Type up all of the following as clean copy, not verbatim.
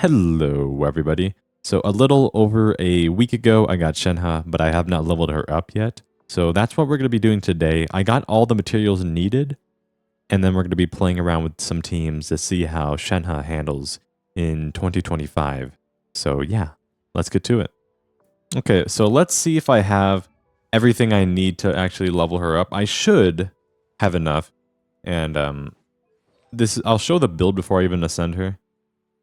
Hello, everybody. So a little over a week ago, I got Shenhe, but I have not leveled her up yet. So that's what we're going to be doing today. I got all the materials needed, and then we're going to be playing around with some teams to see how Shenhe handles in 2025. So yeah, let's get to it. Okay, so let's see if I have everything I need to actually level her up. I should have enough, and I'll show the build before I even ascend her.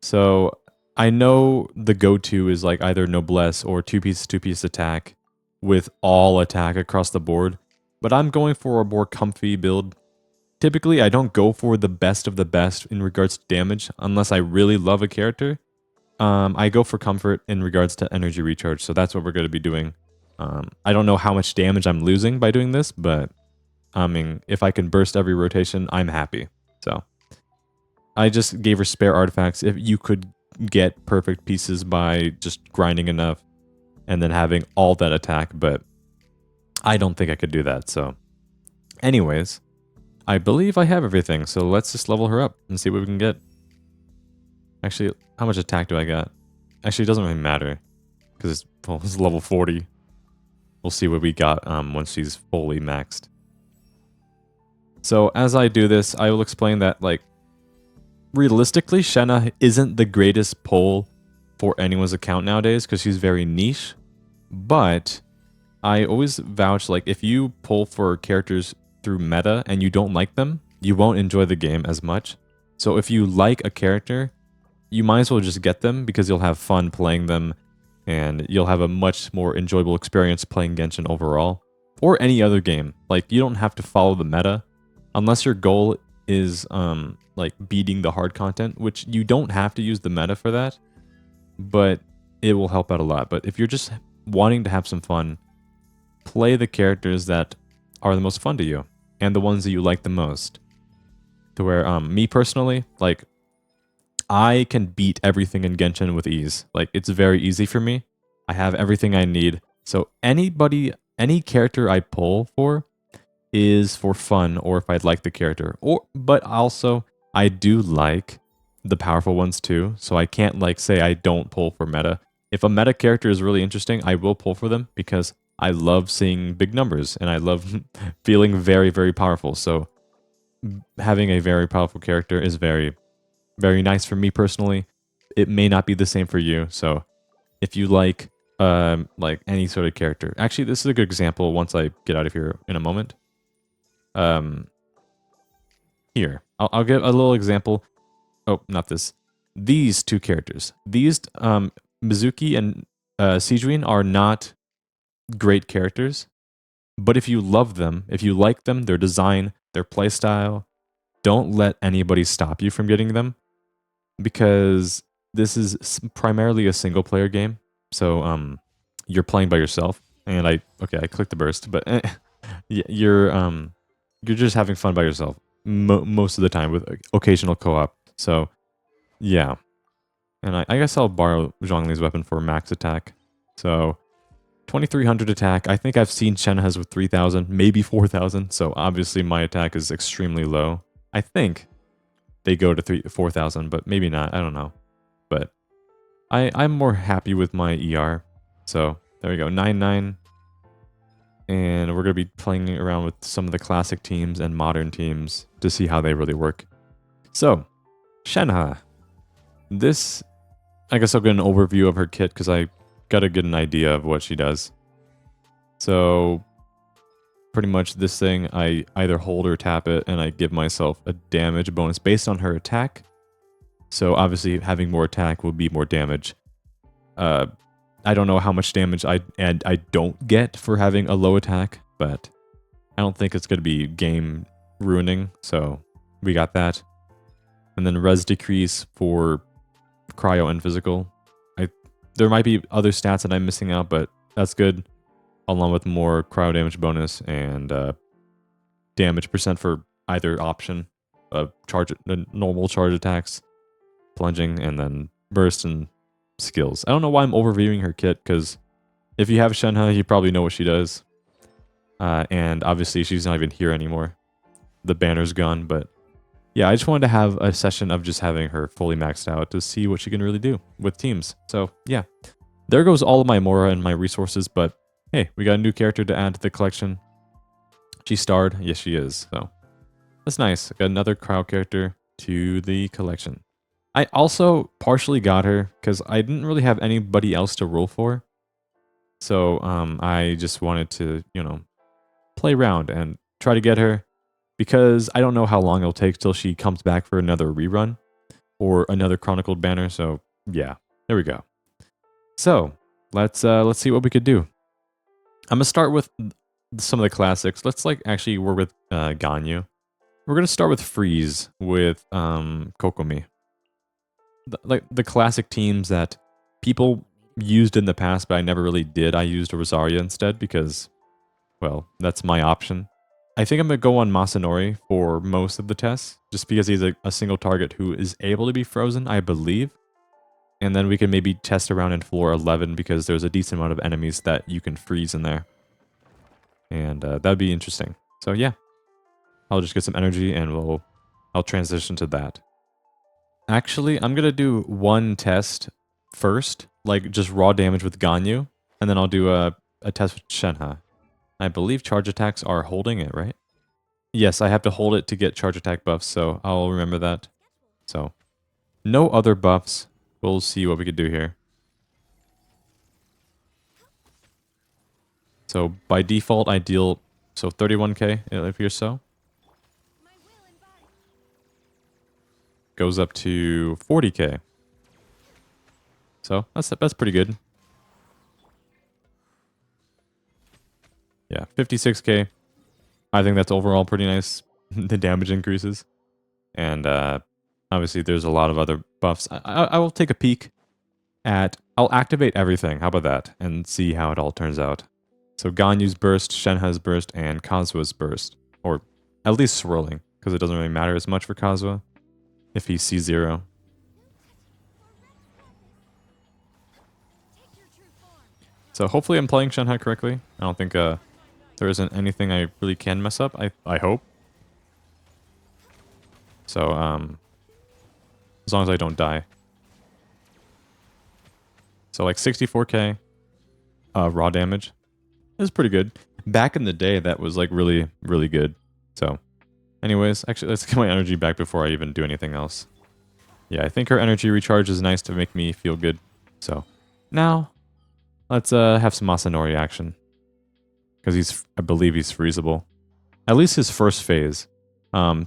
So I know the go-to is like either Noblesse or two-piece attack with all attack across the board, but I'm going for a more comfy build. Typically, I don't go for the best of the best in regards to damage unless I really love a character. I go for comfort in regards to energy recharge, so that's what we're going to be doing. I don't know how much damage I'm losing by doing this, but I mean, if I can burst every rotation, I'm happy. So I just gave her spare artifacts. If you could get perfect pieces by just grinding enough and then having all that attack, but I don't think I could do that. So anyways, I believe I have everything. So let's just level her up and see what we can get. Actually, how much attack do I got? Actually, it doesn't really matter because it's level 40. We'll see what we got once she's fully maxed. So as I do this, I will explain that like realistically, Shenhe isn't the greatest pull for anyone's account nowadays because she's very niche. But I always vouch, like, if you pull for characters through meta and you don't like them, you won't enjoy the game as much. So if you like a character, you might as well just get them because you'll have fun playing them and you'll have a much more enjoyable experience playing Genshin overall. Or any other game. Like, you don't have to follow the meta unless your goal is like beating the hard content, which you don't have to use the meta for that, but it will help out a lot. But if you're just wanting to have some fun, play the characters that are the most fun to you and the ones that you like the most. To where me personally, like, I can beat everything in Genshin with ease. Like, it's very easy for me. I have everything I need. So any character I pull for is for fun, or if I'd like the character. But also, I do like the powerful ones too, so I can't like say I don't pull for meta. If a meta character is really interesting, I will pull for them because I love seeing big numbers and I love feeling very, very powerful. So having a very powerful character is very, very nice for me personally. It may not be the same for you, so if you like any sort of character. Actually, this is a good example once I get out of here in a moment. Here, I'll give a little example. Oh, not this. These two characters. These, Mizuki and Sijuin are not great characters, but if you love them, if you like them, their design, their playstyle, don't let anybody stop you from getting them, because this is primarily a single player game. So, you're playing by yourself, and I clicked the burst, but you're just having fun by yourself most of the time with occasional co-op. So, yeah. And I guess I'll borrow Zhongli's weapon for max attack. So, 2300 attack. I think I've seen Shenhe's with 3000, maybe 4000. So, obviously my attack is extremely low. I think they go to 4000, but maybe not. I don't know. But I'm more happy with my ER. So, there we go. 9-9. And we're going to be playing around with some of the classic teams and modern teams to see how they really work. So, Shenhe. This, I guess I'll get an overview of her kit because I got to get an idea of what she does. So, pretty much this thing, I either hold or tap it, and I give myself a damage bonus based on her attack. So, obviously, having more attack will be more damage. I don't know how much damage I don't get for having a low attack, but I don't think it's going to be game ruining, so we got that. And then res decrease for cryo and physical. There might be other stats that I'm missing out, but that's good, along with more cryo damage bonus and damage percent for either option of normal charge attacks, plunging, and then burst and skills. I don't know why I'm overviewing her kit, because if you have Shenhe, you probably know what she does. And obviously she's not even here anymore. The banner's gone, but yeah, I just wanted to have a session of just having her fully maxed out to see what she can really do with teams. So yeah, there goes all of my Mora and my resources, but hey, we got a new character to add to the collection. She starred. Yes, she is. So that's nice. Got another crowd character to the collection. I also partially got her because I didn't really have anybody else to roll for. So I just wanted to, play around and try to get her because I don't know how long it'll take till she comes back for another rerun or another chronicled banner. So yeah, there we go. So let's see what we could do. I'm gonna start with some of the classics. Let's actually work with Ganyu. We're gonna start with Freeze with Kokomi. The classic teams that people used in the past, but I never really did. I used a Rosaria instead because, well, that's my option. I think I'm going to go on Masanori for most of the tests, just because he's a single target who is able to be frozen, I believe. And then we can maybe test around in floor 11 because there's a decent amount of enemies that you can freeze in there. And that'd be interesting. So yeah, I'll just get some energy and I'll transition to that. Actually, I'm going to do one test first, like just raw damage with Ganyu, and then I'll do a test with Shenhe. I believe charge attacks are holding it, right? Yes, I have to hold it to get charge attack buffs, so I'll remember that. So, no other buffs. We'll see what we can do here. So, by default, I deal 31k if you're so. Goes up to 40k. So, that's pretty good. Yeah, 56k. I think that's overall pretty nice. The damage increases. And obviously there's a lot of other buffs. I will take a peek at... I'll activate everything. How about that? And see how it all turns out. So Ganyu's burst, Shenhe's burst, and Kazuha's burst. Or at least swirling. Because it doesn't really matter as much for Kazuha. If he's C0. So hopefully I'm playing Shenhe correctly. I don't think there isn't anything I really can mess up. I hope. So, as long as I don't die. So like 64k raw damage is pretty good. Back in the day, that was like really, really good. So, anyways, actually, let's get my energy back before I even do anything else. Yeah, I think her energy recharge is nice to make me feel good. So, now, let's have some Masanori action. Because I believe he's freezable. At least his first phase.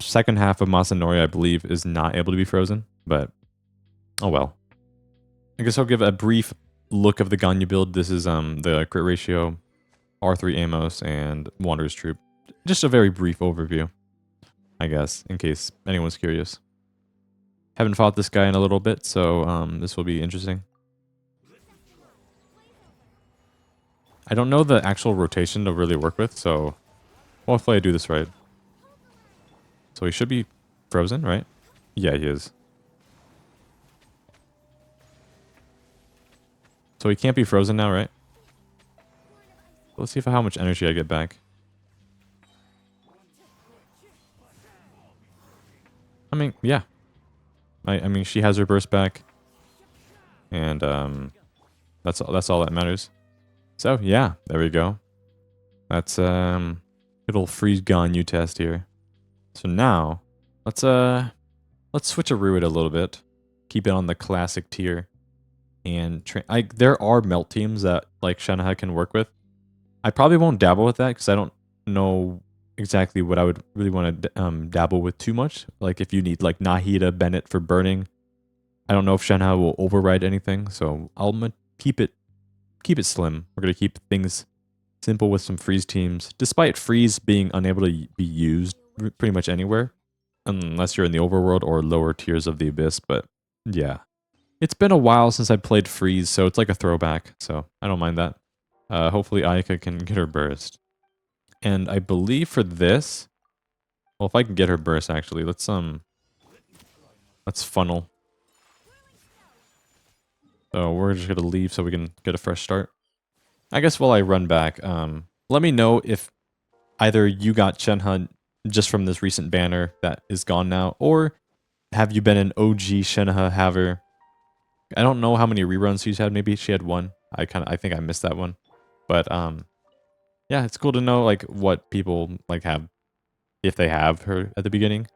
Second half of Masanori, I believe, is not able to be frozen. But, oh well. I guess I'll give a brief look of the Ganyu build. This is the crit ratio, R3 Amos, and Wanderer's Troop. Just a very brief overview, I guess, in case anyone's curious. Haven't fought this guy in a little bit, so this will be interesting. I don't know the actual rotation to really work with, so hopefully I do this right. So he should be frozen, right? Yeah, he is. So he can't be frozen now, right? Let's see how much energy I get back. I mean, yeah. I mean, she has her burst back. And that's all that matters. So, yeah, there we go. That's good old Freeze Ganyu test here. So now, let's switcheroo it a little bit. Keep it on the classic tier. And there are melt teams that like Shenhe can work with. I probably won't dabble with that because I don't know exactly what I would really want to dabble with too much. Like if you need like Nahida Bennett for burning, I don't know if Shenhe will override anything. So I'll keep it slim. We're gonna keep things simple with some freeze teams, despite freeze being unable to be used pretty much anywhere, unless you're in the overworld or lower tiers of the abyss. But yeah. It's been a while since I played Freeze, so it's like a throwback, so I don't mind that. Hopefully Ayaka can get her burst. And I believe for this... Well, if I can get her burst, actually, let's funnel. So we're just gonna leave so we can get a fresh start. I guess while I run back, let me know if either you got Shenhe just from this recent banner that is gone now, or have you been an OG Shenhe haver? I don't know how many reruns she's had. Maybe she had one. I think I missed that one. But yeah, it's cool to know like what people like have, if they have her at the beginning.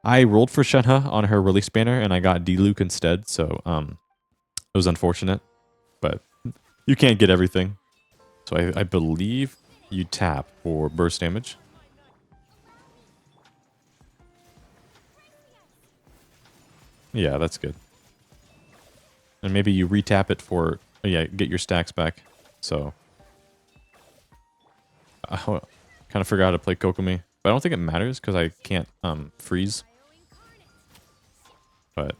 I rolled for Shenhe on her release banner and I got D-Luke instead, so it was unfortunate, but you can't get everything. So I believe you tap for burst damage. Yeah, that's good. And maybe you retap it for, yeah, get your stacks back. So I kind of forgot how to play Kokomi, but I don't think it matters because I can't freeze. But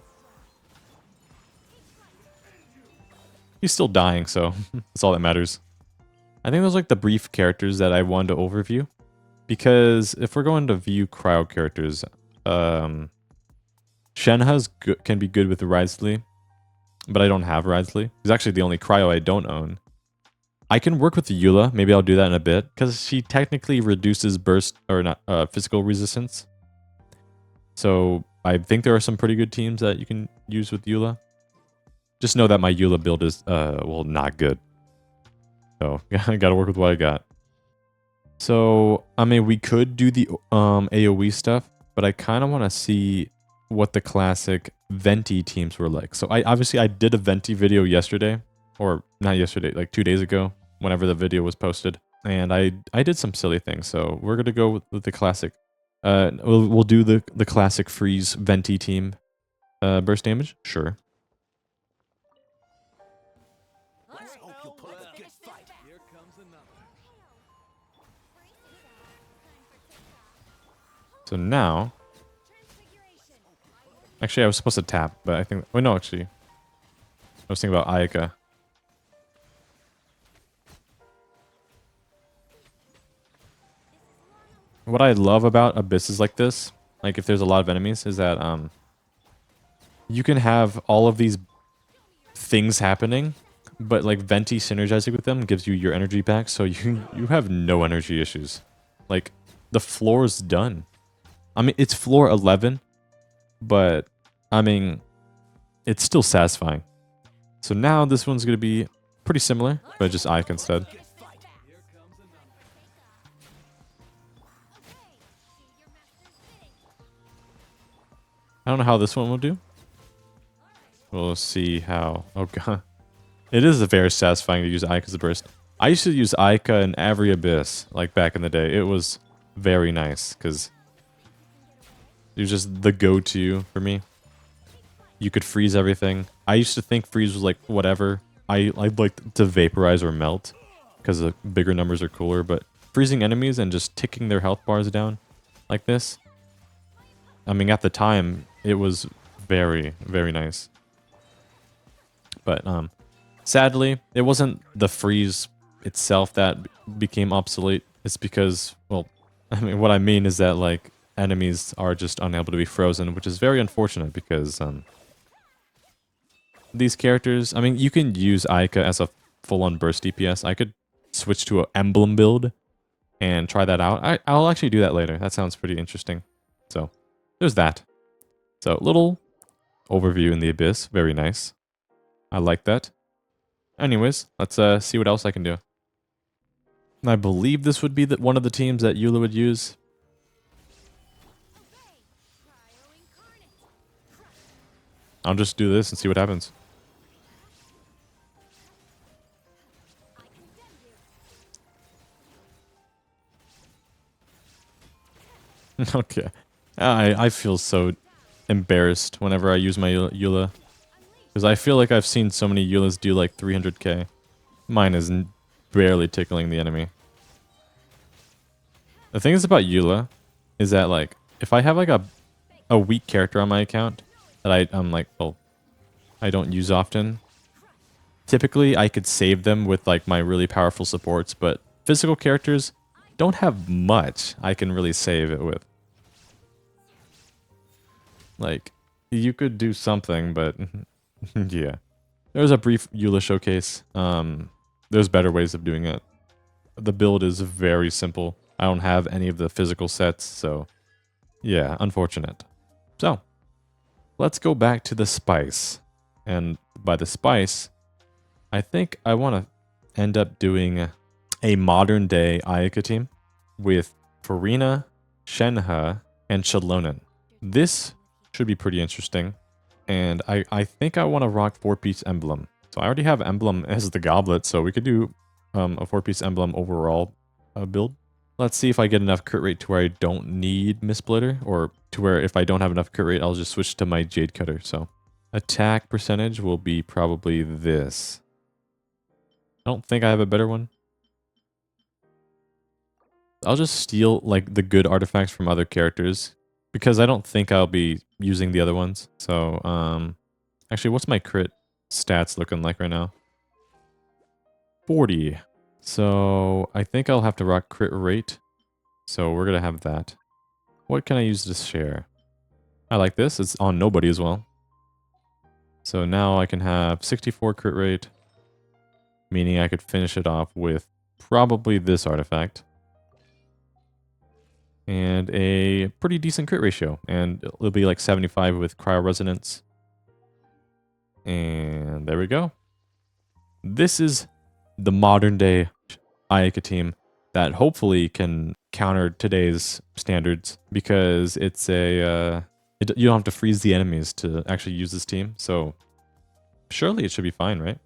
he's still dying, so that's all that matters. I think those are like the brief characters that I wanted to overview, because if we're going to view cryo characters, Shenhe's can be good with Wriothesley, but I don't have Wriothesley. He's actually the only cryo I don't own. I can work with the Eula. Maybe I'll do that in a bit, because she technically reduces burst, or not, physical resistance. So I think there are some pretty good teams that you can use with Eula. Just know that my Eula build is, well, not good. So I gotta work with what I got. So, I mean, we could do the AoE stuff, but I kind of want to see what the classic Venti teams were like. So I did a Venti video yesterday, or not yesterday, like 2 days ago, whenever the video was posted. And I did some silly things. So we're going to go with the classic. We'll do the classic Freeze Venti team. Burst damage? Sure. So now, actually I was supposed to tap, but I think, oh no, actually, I was thinking about Ayaka. What I love about abysses like this, like if there's a lot of enemies, is that you can have all of these things happening, but like Venti synergizing with them gives you your energy back, so you have no energy issues. Like, the floor's done. I mean, it's floor 11, but, I mean, it's still satisfying. So now this one's going to be pretty similar, but just Ayaka instead. I don't know how this one will do. We'll see how... Oh, God. It is very satisfying to use Ayaka as a burst. I used to use Ayaka in every Abyss, like back in the day. It was very nice, because it was just the go-to for me. You could freeze everything. I used to think freeze was like whatever. I'd like to vaporize or melt, because the bigger numbers are cooler, but freezing enemies and just ticking their health bars down like this, I mean, at the time, it was very, very nice. But sadly, it wasn't the freeze itself that became obsolete. It's because, well, I mean, what I mean is that, like, enemies are just unable to be frozen, which is very unfortunate because these characters, I mean, you can use Ayaka as a full-on burst DPS. I could switch to an Emblem build and try that out. I'll actually do that later. That sounds pretty interesting. So, there's that. So, little overview in the Abyss. Very nice. I like that. Anyways, let's see what else I can do. I believe this would be one of the teams that Eula would use. I'll just do this and see what happens. Okay. I feel so embarrassed whenever I use my Eula. Because I feel like I've seen so many Eulas do like 300k. Mine is barely tickling the enemy. The thing is about Eula is that, like, if I have like a weak character on my account that I'm like, well, I don't use often, typically I could save them with like my really powerful supports, but physical characters don't have much I can really save it with. Like, you could do something, but yeah. There was a brief Eula showcase. There's better ways of doing it. The build is very simple. I don't have any of the physical sets, so Yeah, unfortunate. So, let's go back to the spice. And by the spice, I think I want to end up doing a modern day Ayaka team with Farina, Shenhe, and Chalonen. This should be pretty interesting. And I think I want to rock 4-piece emblem. So I already have emblem as the goblet, so we could do a 4-piece emblem overall build. Let's see if I get enough crit rate to where I don't need Missplitter, or to where if I don't have enough crit rate, I'll just switch to my Jade Cutter. So attack percentage will be probably this. I don't think I have a better one. I'll just steal like the good artifacts from other characters because I don't think I'll be using the other ones. So actually, what's my crit stats looking like right now? 40. So I think I'll have to rock crit rate. So we're gonna have that. What can I use to share? I like this. It's on nobody as well. So now I can have 64 crit rate, meaning I could finish it off with probably this artifact. And a pretty decent crit ratio. And it'll be like 75 with Cryo Resonance. And there we go. This is the modern day Ayaka team that hopefully can counter today's standards, because it's a you don't have to freeze the enemies to actually use this team. So surely it should be fine, right?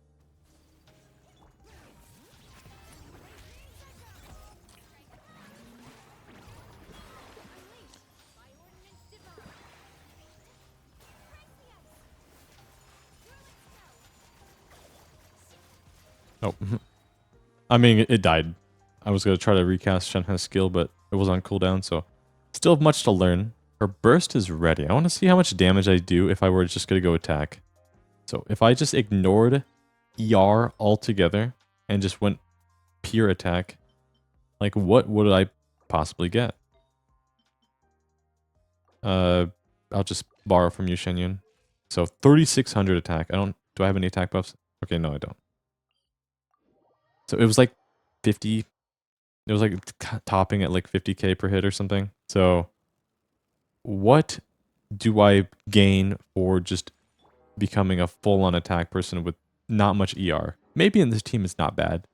Oh, I mean, it died. I was going to try to recast Shenhe's skill, but it was on cooldown, so still have much to learn. Her burst is ready. I want to see how much damage I do if I were just going to go attack. So if I just ignored ER altogether and just went pure attack, like what would I possibly get? I'll just borrow from you, Shenyun. So 3,600 attack. Do I have any attack buffs? Okay, no, I don't. So it was like 50. It was like topping at like 50k per hit or something. So what do I gain for just becoming a full-on attack person with not much ER? Maybe in this team it's not bad.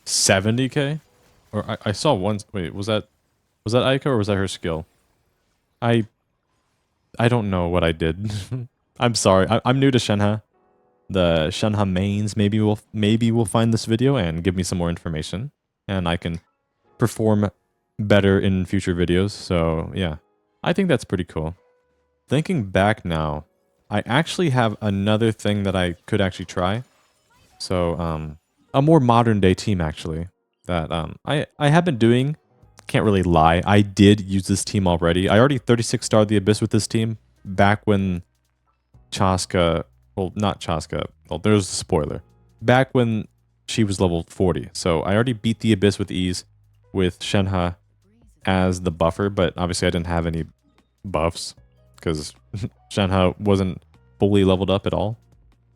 $70k? Or I saw one. Wait, was that Ayaka or was that her skill? I don't know what I did. I'm sorry. I'm new to Shenhe. The Shenhe mains maybe will find this video and give me some more information, and I can perform better in future videos. So yeah, I think that's pretty cool. Thinking back now, I actually have another thing that I could actually try. So a more modern day team actually that I have been doing. Can't really lie. I did use this team already. I already 36 starred the Abyss with this team back when Chasca, well, not Chasca. Well, there's a spoiler. Back when she was level 40. So I already beat the Abyss with ease with Shenhe as the buffer, but obviously I didn't have any buffs because Shenhe wasn't fully leveled up at all.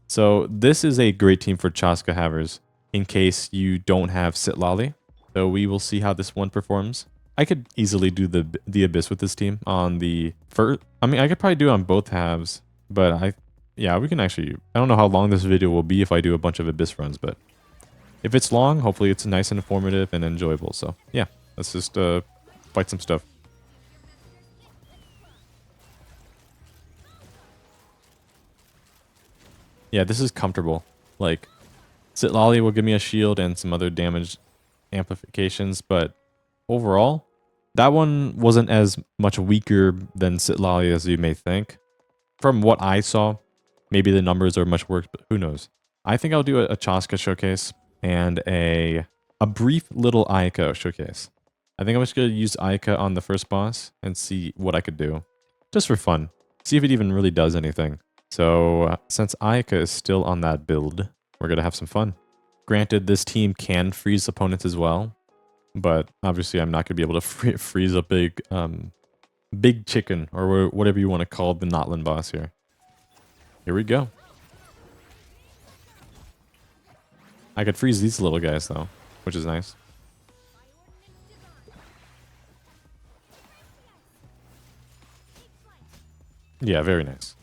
So this is a great team for Chasca havers in case you don't have Sitlali. So we will see how this one performs. I could easily do the Abyss with this team on the first. I mean, I could probably do it on both halves, but yeah, we can actually. I don't know how long this video will be if I do a bunch of Abyss runs, but if it's long, hopefully it's nice and informative and enjoyable. So yeah, let's just fight some stuff. Yeah, this is comfortable. Like, Sitlali will give me a shield and some other damage amplifications, but overall, that one wasn't as much weaker than Sitlali as you may think. From what I saw, maybe the numbers are much worse, but who knows. I think I'll do a Chasca showcase and a brief little Ayaka showcase. I think I'm just going to use Ayaka on the first boss and see what I could do. Just for fun. See if it even really does anything. So, since Ayaka is still on that build, we're going to have some fun. Granted, this team can freeze opponents as well, but obviously I'm not going to be able to freeze a big big chicken, or whatever you want to call the Notland boss here. Here we go. I could freeze these little guys though, which is nice. Yeah, very nice.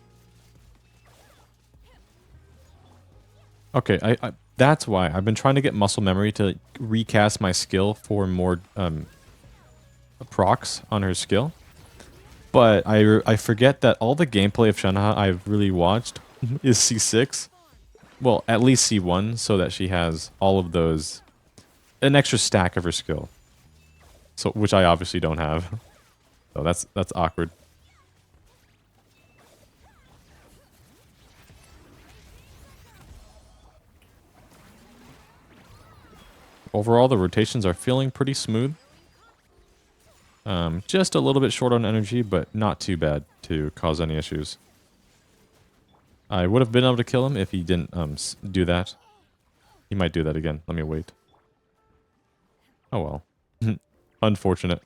Okay, that's why I've been trying to get muscle memory to recast my skill for more procs on her skill. But I forget that all the gameplay of Shenhe I've really watched is C6. Well, at least C1, so that she has all of those, an extra stack of her skill. So, which I obviously don't have. So that's awkward. Overall, the rotations are feeling pretty smooth. Just a little bit short on energy, but not too bad to cause any issues. I would have been able to kill him if he didn't do that. He might do that again. Let me wait. Oh well. Unfortunate.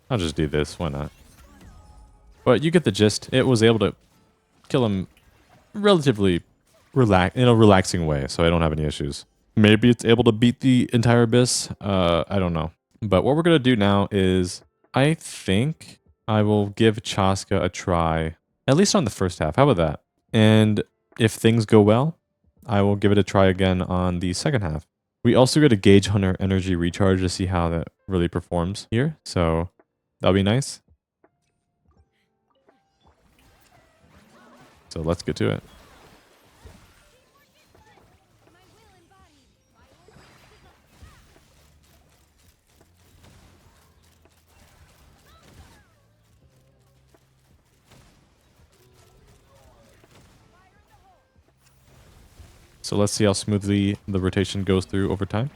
I'll just do this. Why not? But you get the gist. It was able to kill him relatively in a relaxing way, so I don't have any issues. Maybe it's able to beat the entire Abyss. I don't know. But what we're going to do now is, I think I will give Chasca a try, at least on the first half. How about that? And if things go well, I will give it a try again on the second half. We also get a gauge on our energy recharge to see how that really performs here. So that'll be nice. So let's get to it. So let's see how smoothly the rotation goes through over time.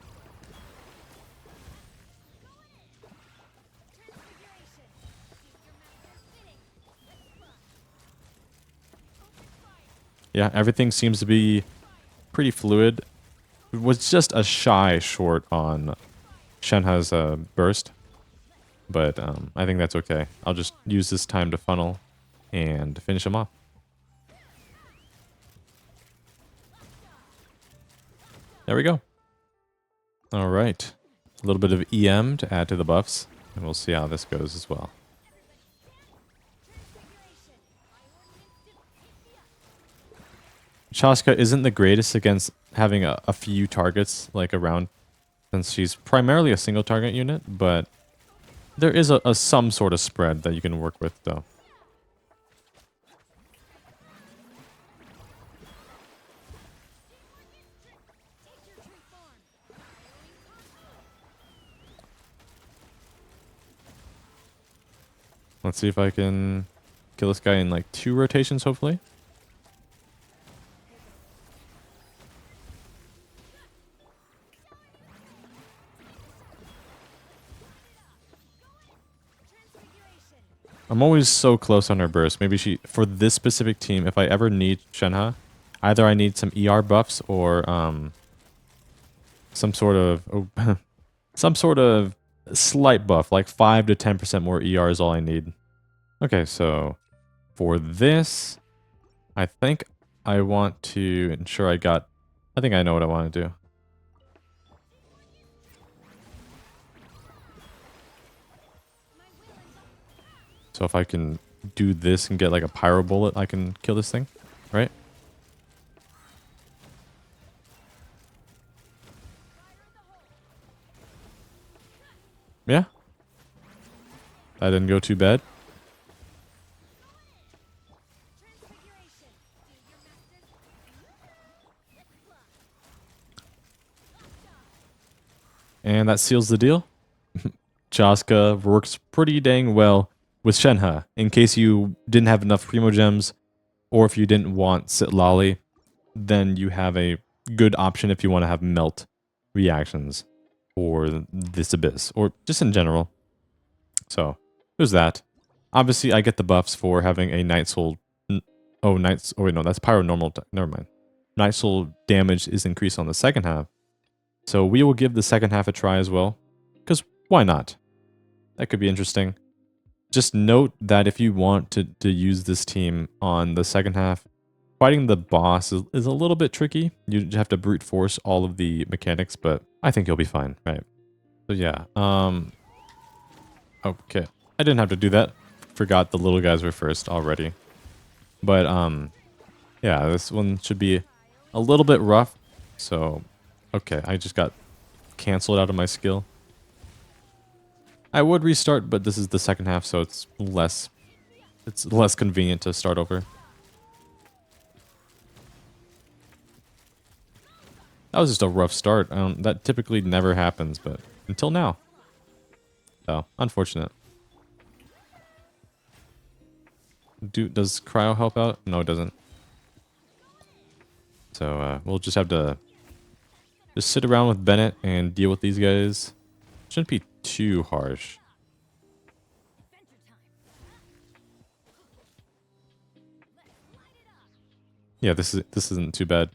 Yeah, everything seems to be pretty fluid. It was just a shy short on Shenhe's burst. But I think that's okay. I'll just use this time to funnel and finish him off. There we go. All right. A little bit of EM to add to the buffs. And we'll see how this goes as well. Chasca isn't the greatest against having a few targets like around, since she's primarily a single target unit, but there is a some sort of spread that you can work with though. Let's see if I can kill this guy in like 2 rotations, hopefully. I'm always so close on her burst. Maybe for this specific team, if I ever need Shenhe, either I need some ER buffs or some sort of some sort of slight buff, like 5 to 10% more ER is all I need. Okay, so for this, I think I want to ensure I think I know what I want to do. So if I can do this and get like a pyro bullet, I can kill this thing, right? Yeah. That didn't go too bad. And that seals the deal. Chasca works pretty dang well with Shenhe, in case you didn't have enough Primo Gems, or if you didn't want Sitlali, then you have a good option if you want to have melt reactions for this Abyss, or just in general. So, there's that. Obviously, I get the buffs for having a Night Soul... Oh, wait, no, that's Pyro normal... Never mind. Night Soul damage is increased on the second half. So we will give the second half a try as well, because why not? That could be interesting. Just note that if you want to use this team on the second half, fighting the boss is a little bit tricky. You have to brute force all of the mechanics, but I think you'll be fine, right? So yeah, okay. I didn't have to do that. Forgot the little guys were first already. But, yeah, this one should be a little bit rough. So, okay, I just got canceled out of my skill. I would restart, but this is the second half, so it's less convenient to start over. That was just a rough start. That typically never happens, but until now. So, unfortunate. Does cryo help out? No, it doesn't. So, we'll just have to just sit around with Bennett and deal with these guys. Shouldn't be too harsh. Yeah, this isn't too bad.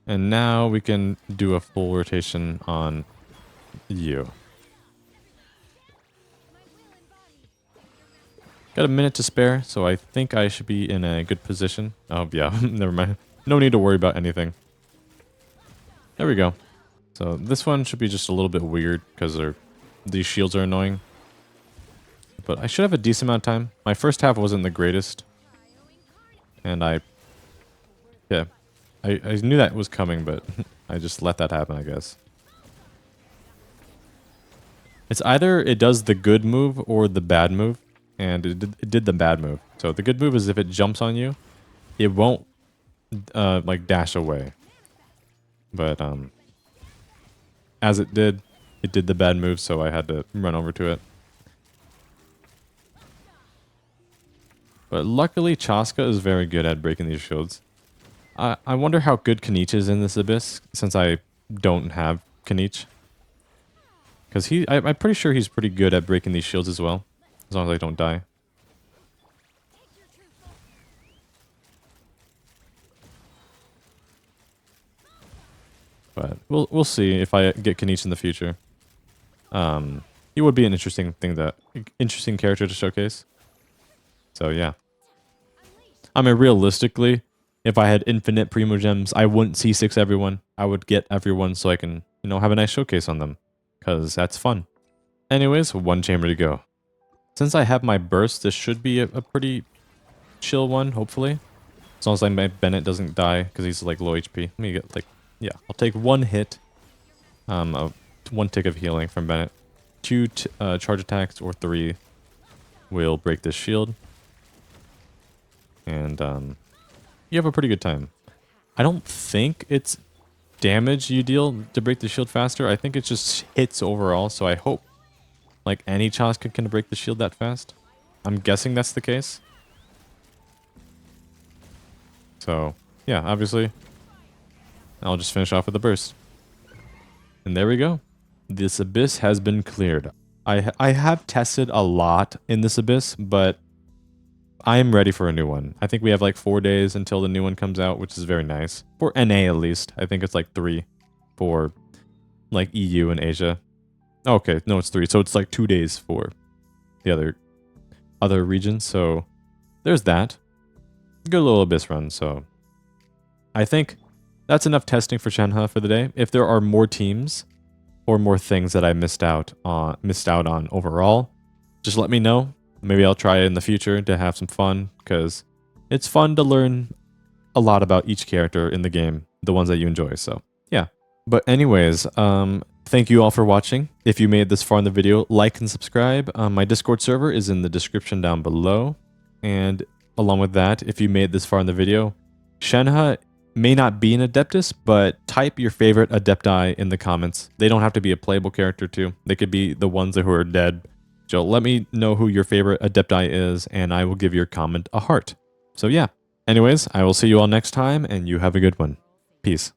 And now we can do a full rotation on you. Got a minute to spare, so I think I should be in a good position. Oh, yeah, never mind. No need to worry about anything. There we go. So this one should be just a little bit weird because these shields are annoying. But I should have a decent amount of time. My first half wasn't the greatest. And I knew that was coming, but I just let that happen, I guess. It's either it does the good move or the bad move. And it did the bad move. So the good move is if it jumps on you, it won't like dash away. But as it did the bad move, so I had to run over to it. But luckily, Chasca is very good at breaking these shields. I wonder how good Kanich is in this Abyss, since I don't have Kanich. Because I'm pretty sure he's pretty good at breaking these shields as well. As long as I don't die. But we'll see if I get Kanich in the future. He would be an interesting character to showcase. So yeah. I mean, realistically, if I had infinite Primogems, I wouldn't C6 everyone. I would get everyone so I can, have a nice showcase on them. Because that's fun. Anyways, one chamber to go. Since I have my burst, this should be a pretty chill one, hopefully. As long as my Bennett doesn't die, because he's like low HP. Let me get yeah, I'll take one hit. One tick of healing from Bennett. 2 charge attacks or 3 will break this shield. And you have a pretty good time. I don't think it's damage you deal to break the shield faster. I think it's just hits overall, so I hope like any Chasca can break the shield that fast. I'm guessing that's the case. So, yeah, obviously, I'll just finish off with a burst. And there we go. This Abyss has been cleared. I have tested a lot in this Abyss, but I am ready for a new one. I think we have like 4 days until the new one comes out, which is very nice. For NA at least. I think it's like 3 for like EU and Asia. Okay, no, it's 3. So it's like 2 days for the other regions. So there's that. Good little Abyss run. So I think that's enough testing for Shenhe for the day. If there are more teams or more things that I missed out on overall, just let me know. Maybe I'll try it in the future to have some fun, because it's fun to learn a lot about each character in the game, the ones that you enjoy. So yeah. But anyways, thank you all for watching. If you made this far in the video, like and subscribe. My Discord server is in the description down below. And along with that, if you made this far in the video, Shenhe may not be an Adeptus, but type your favorite Adepti in the comments. They don't have to be a playable character too. They could be the ones who are dead. So let me know who your favorite Adepti is, and I will give your comment a heart. So yeah. Anyways, I will see you all next time, and you have a good one. Peace.